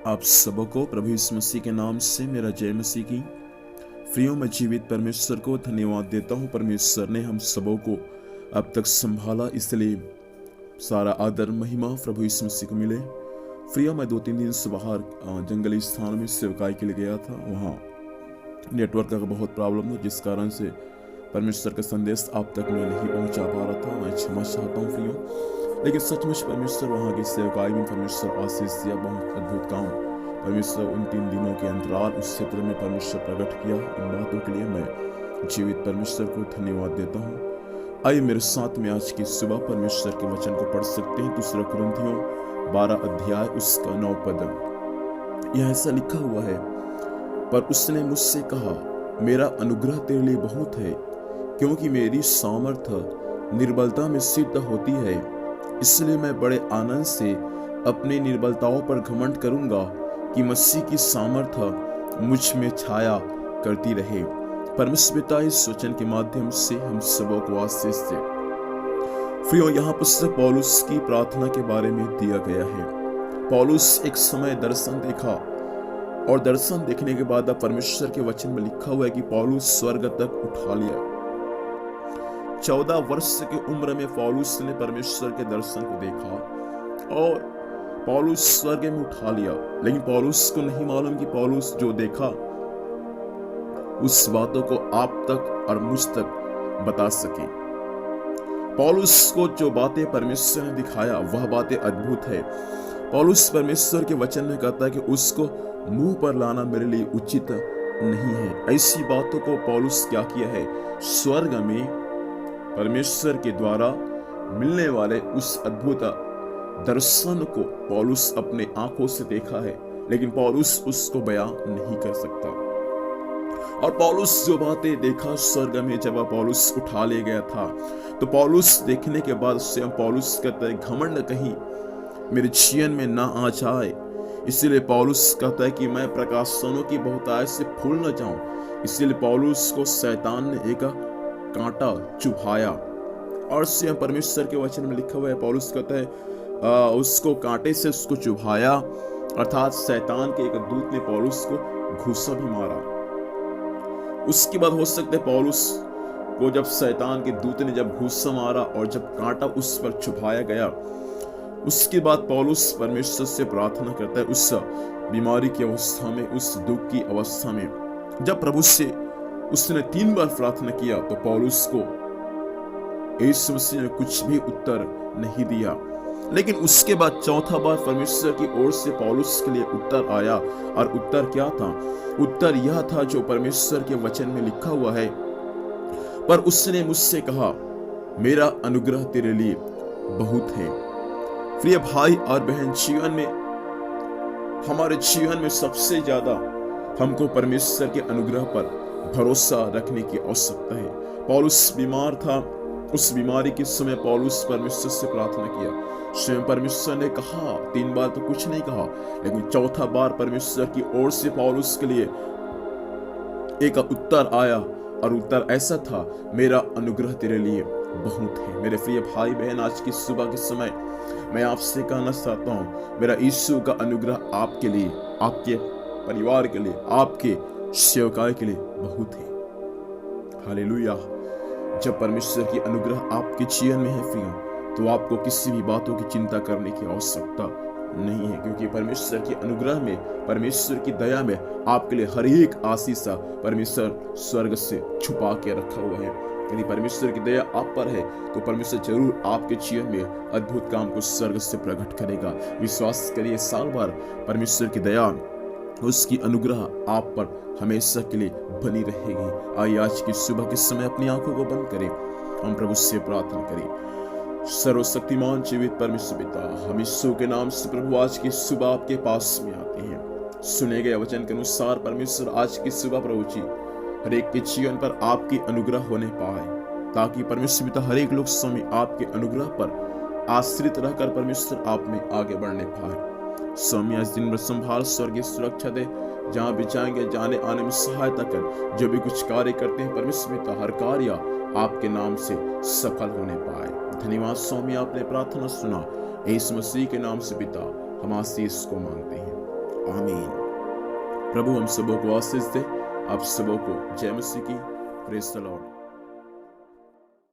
आप सबको प्रभु यीशु मसीह के नाम से मेरा जय मसीह की। प्रियो, मैं जीवित परमेश्वर को धन्यवाद देता हूँ। परमेश्वर ने हम सबों को अब तक संभाला, इसलिए सारा आदर महिमा प्रभु यीशु मसीह को मिले। प्रियो, मैं 2-3 दिन से बाहर जंगली स्थान में सेवकाई के लिए गया था। वहाँ नेटवर्क का बहुत प्रॉब्लम था, जिस कारण से परमेश्वर का संदेश आप तक मैं नहीं पहुँचा पा रहा था। मैं क्षमा चाहता हूँ प्रियो, लेकिन सचमुच परमेश्वर वहाँ की सेवकाई में परमेश्वर आशीष दिया, बहुत अद्भुत काम परमेश्वर उन 3 दिनों के अंतराल उस क्षेत्र में परमेश्वर प्रकट किया। इन बातों के लिए मैं जीवित परमेश्वर को धन्यवाद देता हूँ। आइए मेरे साथ में आज की सुबह परमेश्वर के वचन को पढ़ सकते हैं। 2 कुरिन्थियों 12 अध्याय उसका 9 पद। यह ऐसा लिखा हुआ है, पर उसने मुझसे कहा, मेरा अनुग्रह तेरे लिए बहुत है, क्योंकि मेरी सामर्थ्य निर्बलता में सिद्ध होती है। इसलिए मैं बड़े आनंद से अपनी निर्बलताओं पर घमंड करूंगा, कि मसीह की सामर्थ्य मुझ में छाया करती रहे। परमेश्वर पिता इस वचन के माध्यम से हम सबों को आशीष दे। प्रियो, यहाँ पुस्तक पौलुस की प्रार्थना के बारे में दिया गया है। पौलुस एक समय दर्शन देखा, और दर्शन देखने के बाद परमेश्वर के वचन में लिखा हुआ है कि पौलुस स्वर्ग तक उठा लिया। 14 वर्ष की उम्र में पौलुस ने परमेश्वर के दर्शन को देखा और पौलुस स्वर्ग में उठा लिया। लेकिन पौलुस को नहीं मालूम कि पौलुस जो देखा उस बातों को आप तक और मुझ तक बता सके। पौलुस को जो बातें परमेश्वर ने दिखाया वह बातें अद्भुत है। पौलुस परमेश्वर के वचन में कहता है कि उसको मुंह पर लाना मेरे लिए उचित नहीं है। ऐसी बातों को पौलुस क्या किया है, स्वर्ग में परमेश्वर के द्वारा मिलने वाले उस अद्भुत दर्शन को पौलुस अपने आंखों से देखा है, लेकिन पौलुस उसको बयां नहीं कर सकता। और पौलुस जो बातें देखा स्वर्ग में जब पौलुस उठा ले गया था, तो पौलुस देखने के बाद स्वयं पौलुस कहता है, घमंड कहीं मेरे जीवन में ना आ जाए। इसीलिए पौलुस कहता है कि मैं प्रकाशनों की बहुतायत से फूल न जाऊं। इसीलिए पौलुस को शैतान ने एक कांटा चुभाया, और स्वयं परमेश्वर के वचन में लिखा हुआ है, पौलुस कहता है उसको कांटे से उसको चुभाया, अर्थात शैतान के एक दूत ने पौलुस को घूसा भी मारा। उसके बाद हो सकता है पौलुस को जब शैतान के दूत ने जब घूसा मारा और जब कांटा उस पर चुभाया गया, उसके बाद पौलुस परमेश्वर से प्रार्थना करता है उस बीमारी की अवस्था में, उस दुख की अवस्था में। जब प्रभु से उसने 3 बार प्रार्थना किया, तो पौलुस को यीशु मसीह ने कुछ भी उत्तर नहीं दिया। लेकिन उसके बाद 4था बार परमेश्वर की ओर से पौलुस के लिए उत्तर आया, और उत्तर क्या था? उत्तर यह था जो परमेश्वर के वचन में लिखा हुआ है, पर उसने मुझसे कहा, मेरा अनुग्रह तेरे लिए बहुत है। प्रिय भाई और बहन, जीवन में, हमारे जीवन में सबसे ज्यादा हमको परमेश्वर के अनुग्रह पर भरोसा रखने की आवश्यकता है। पौलुस बीमार था, उस बीमारी के समय पौलुस परमेश्वर से प्रार्थना किया। स्वयं परमेश्वर ने कहा, 3 बार तो कुछ नहीं कहा, लेकिन 4था बार परमेश्वर की ओर से पौलुस के लिए एक उत्तर आया, और उत्तर ऐसा था, मेरा अनुग्रह तेरे लिए बहुत है। मेरे प्रिय भाई बहन, आज की सुबह के समय मैं आपसे कहना चाहता हूं, मेरा यीशु का अनुग्रह आपके लिए, आपके परिवार के लिए, आपके सेवकाई के लिए बहुत है। हालेलुया। जब परमेश्वर की अनुग्रह आपके जीवन में है प्रियो, तो आपको किसी भी बातों की चिंता करने की आवश्यकता नहीं है, क्योंकि परमेश्वर के अनुग्रह में, परमेश्वर की दया में आपके लिए हर एक आशीष परमेश्वर स्वर्ग से छुपा के रखा हुआ है। यदि परमेश्वर की दया आप पर है, तो परमेश्वर जरूर आपके जीवन में अद्भुत काम को स्वर्ग से प्रकट करेगा। विश्वास करिए, साल भर परमेश्वर की दया, उसकी अनुग्रह आप पर हमेशा के लिए बनी रहेगी। आइए आज की सुबह के समय अपनी आंखों को बंद करें, हम प्रभु से प्रार्थना करें। सर्वशक्तिमान जीवित परमेश्वर पिता, हम यीशु के नाम से प्रभु आज की सुबह आपके पास में आते हैं। सुने गए वचन के अनुसार परमेश्वर आज की सुबह प्रभु जी हर एक के जीवन पर आपकी अनुग्रह होने पाए, ताकि परमेश्वर पिता हर एक लोग स्वामी आपके अनुग्रह पर आश्रित रहकर परमेश्वर आप में आगे बढ़ने पाए। स्वामी आज दिन भर संभाल, स्वर्गीय सुरक्षा दे, जहाँ भी जाएंगे जाने आने में सहायता कर। जो भी कुछ कार्य करते हैं परमेश्वर पिता, हर कार्य आपके नाम से सफल होने पाए। धन्यवाद स्वामी, आपने प्रार्थना सुना। यीशु मसीह के नाम से पिता हम आशीष को मांगते हैं, आमीन। प्रभु हम सबों को आशीष दे। आप सबों को जय मसीह की। Praise the Lord.